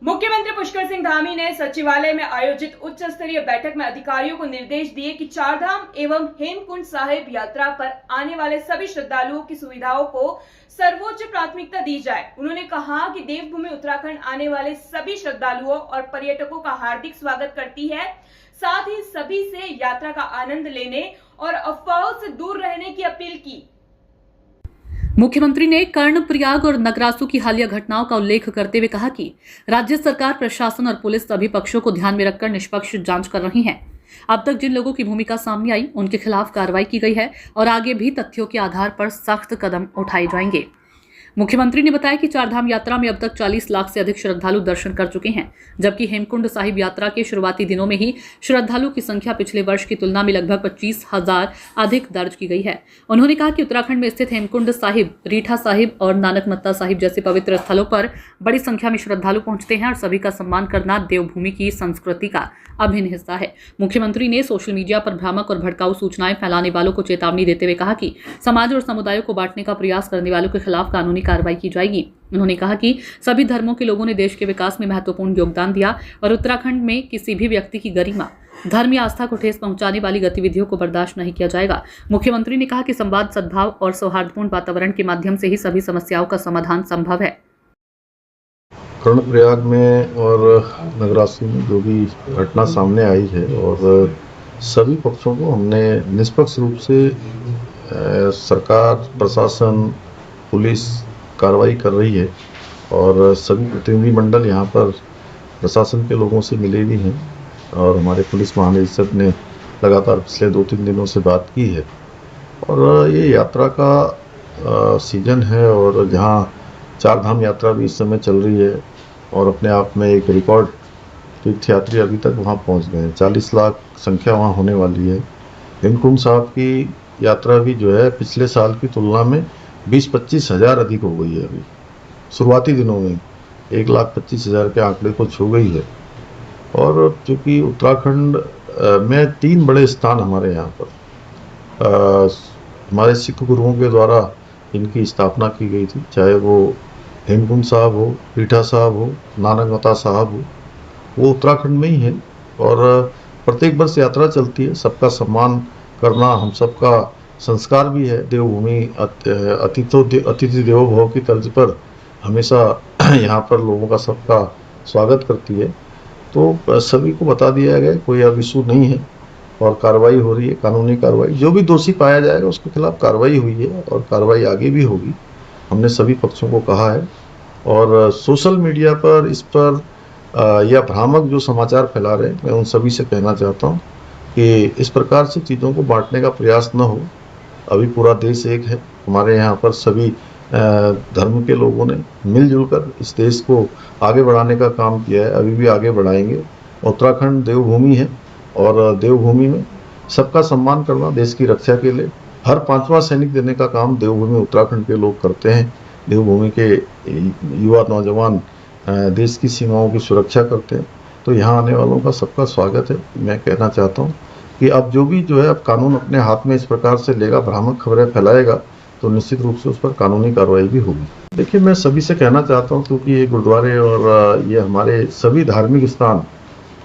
मुख्यमंत्री पुष्कर सिंह धामी ने सचिवालय में आयोजित उच्च स्तरीय बैठक में अधिकारियों को निर्देश दिए कि चारधाम एवं हेमकुंड साहिब यात्रा पर आने वाले सभी श्रद्धालुओं की सुविधाओं को सर्वोच्च प्राथमिकता दी जाए। उन्होंने कहा कि देवभूमि उत्तराखंड आने वाले सभी श्रद्धालुओं और पर्यटकों का हार्दिक स्वागत करती है, साथ ही सभी से यात्रा का आनंद लेने और अफवाहों से दूर रहने की अपील की। मुख्यमंत्री ने कर्णप्रयाग और नगरासू की हालिया घटनाओं का उल्लेख करते हुए कहा कि राज्य सरकार, प्रशासन और पुलिस सभी पक्षों को ध्यान में रखकर निष्पक्ष जांच कर रही है। अब तक जिन लोगों की भूमिका सामने आई उनके खिलाफ कार्रवाई की गई है और आगे भी तथ्यों के आधार पर सख्त कदम उठाए जाएंगे। मुख्यमंत्री ने बताया कि चारधाम यात्रा में अब तक 40 लाख से अधिक श्रद्धालु दर्शन कर चुके हैं, जबकि हेमकुंड साहिब यात्रा के शुरुआती दिनों में ही श्रद्धालु की संख्या पिछले वर्ष की तुलना में लगभग 25,000 अधिक दर्ज की गई है। उन्होंने कहा कि उत्तराखंड में स्थित हेमकुंड साहिब, रीठा साहिब और नानकमत्ता साहिब जैसे पवित्र स्थलों पर बड़ी संख्या में श्रद्धालु पहुंचते हैं और सभी का सम्मान करना देवभूमि की संस्कृति का अभिन्न हिस्सा है। मुख्यमंत्री ने सोशल मीडिया पर भ्रामक और भड़काऊ सूचनाएं फैलाने वालों को चेतावनी देते हुए कहा कि समाज और समुदायों को बांटने का प्रयास करने वालों के खिलाफ कानूनी कार्रवाई की जाएगी। उन्होंने कहा कि सभी धर्मों के लोगों ने देश के विकास में महत्वपूर्ण योगदान दिया और उत्तराखंड में किसी भी व्यक्ति की गरिमा, धर्म या आस्था को ठेस पहुंचाने वाली गतिविधियों को बर्दाश्त नहीं किया जाएगा। मुख्यमंत्री ने कहा कि संवाद, सद्भाव और सौहार्दपूर्ण वातावरण के माध्यम से ही सभी समस्याओं का समाधान संभव है। कर्णप्रयाग में और नगरासू में जो भी घटना सामने आई है और सभी पक्षों को हमने निष्पक्ष रूप से सरकार, प्रशासन, पुलिस कार्रवाई कर रही है और सभी प्रतिनिधिमंडल यहाँ पर प्रशासन के लोगों से मिले भी हैं और हमारे पुलिस महानिदेशक ने लगातार पिछले 2-3 दिनों से बात की है। और ये यात्रा का सीजन है और जहाँ चारधाम यात्रा भी इस समय चल रही है और अपने आप में एक रिकॉर्ड तीर्थयात्री अभी तक वहाँ पहुँच गए हैं। 40 लाख संख्या वहाँ होने वाली है। हेमकुंड साहब की यात्रा भी जो है पिछले साल की तुलना में 20-25 हज़ार अधिक हो गई है। अभी शुरुआती दिनों में 1,25,000 के आंकड़े को छू गई है। और चूँकि उत्तराखंड में 3 बड़े स्थान हमारे यहाँ पर हमारे सिख गुरुओं के द्वारा इनकी स्थापना की गई थी, चाहे वो हेमकुंड साहब हो, रीठा साहब हो, नानकमत्ता साहब हो, वो उत्तराखंड में ही है। और प्रत्येक वर्ष यात्रा चलती है। सबका सम्मान करना हम सबका संस्कार भी है। देवभूमि अतिथि देवो भव की तर्ज पर हमेशा यहाँ पर लोगों का सबका स्वागत करती है। तो सभी को बता दिया गया, कोई अब इशू नहीं है और कार्रवाई हो रही है, कानूनी कार्रवाई। जो भी दोषी पाया जाएगा उसके खिलाफ कार्रवाई हुई है और कार्रवाई आगे भी होगी, हमने सभी पक्षों को कहा है। और सोशल मीडिया पर इस पर या भ्रामक जो समाचार फैला रहे हैं, मैं उन सभी से कहना चाहता हूँ कि इस प्रकार से चीज़ों को बांटने का प्रयास न हो। अभी पूरा देश एक है। हमारे यहाँ पर सभी धर्म के लोगों ने मिलजुल कर इस देश को आगे बढ़ाने का काम किया है, अभी भी आगे बढ़ाएंगे। उत्तराखंड देवभूमि है और देवभूमि में सबका सम्मान करना, देश की रक्षा के लिए हर 5वां सैनिक देने का काम देवभूमि उत्तराखंड के लोग करते हैं। देवभूमि के युवा नौजवान देश की सीमाओं की सुरक्षा करते हैं। तो यहाँ आने वालों का सबका स्वागत है। मैं कहना चाहता हूँ कि अब जो है अब कानून अपने हाथ में इस प्रकार से लेगा, भ्रामक खबरें फैलाएगा, तो निश्चित रूप से उस पर कानूनी कार्रवाई भी होगी। देखिए, मैं सभी से कहना चाहता हूँ क्योंकि ये गुरुद्वारे और ये हमारे सभी धार्मिक स्थान,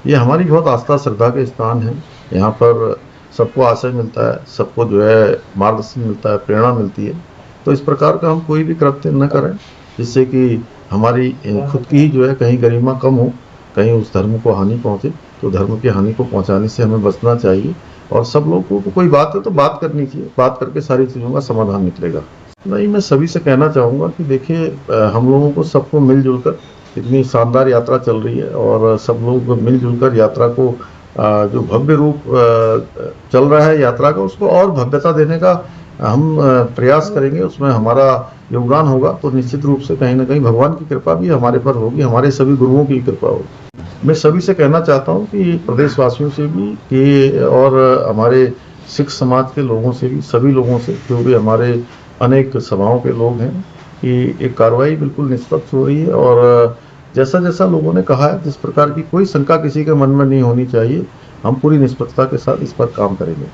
ये हमारी बहुत आस्था श्रद्धा के स्थान हैं। यहाँ पर सबको आश्रय मिलता है, सबको मार्गदर्शन मिलता है, प्रेरणा मिलती है। तो इस प्रकार का हम कोई भी कृत्य न करें जिससे कि हमारी खुद की ही कहीं गरिमा कम हो, कहीं उस धर्म को हानि पहुँचे। तो धर्म की हानि को पहुँचाने से हमें बचना चाहिए और सब लोगों को कोई बात है तो बात करनी चाहिए। बात करके सारी चीज़ों का समाधान निकलेगा। नहीं, मैं सभी से कहना चाहूँगा कि देखिए, हम लोगों को सबको मिलजुल कर, इतनी शानदार यात्रा चल रही है और सब लोग मिलजुल कर यात्रा को जो भव्य रूप चल रहा है यात्रा का, उसको और भव्यता देने का हम प्रयास करेंगे। उसमें हमारा योगदान होगा तो निश्चित रूप से कहीं ना कहीं भगवान की कृपा भी हमारे पर होगी, हमारे सभी गुरुओं की कृपा होगी। मैं सभी से कहना चाहता हूँ कि प्रदेशवासियों से भी कि और हमारे सिख समाज के लोगों से भी, सभी लोगों से, जो भी हमारे अनेक सभाओं के लोग हैं, कि एक कार्रवाई बिल्कुल निष्पक्ष हो रही है। और जैसा जैसा लोगों ने कहा है, जिस प्रकार की कोई शंका किसी के मन में नहीं होनी चाहिए, हम पूरी निष्पक्षता के साथ इस पर काम करेंगे।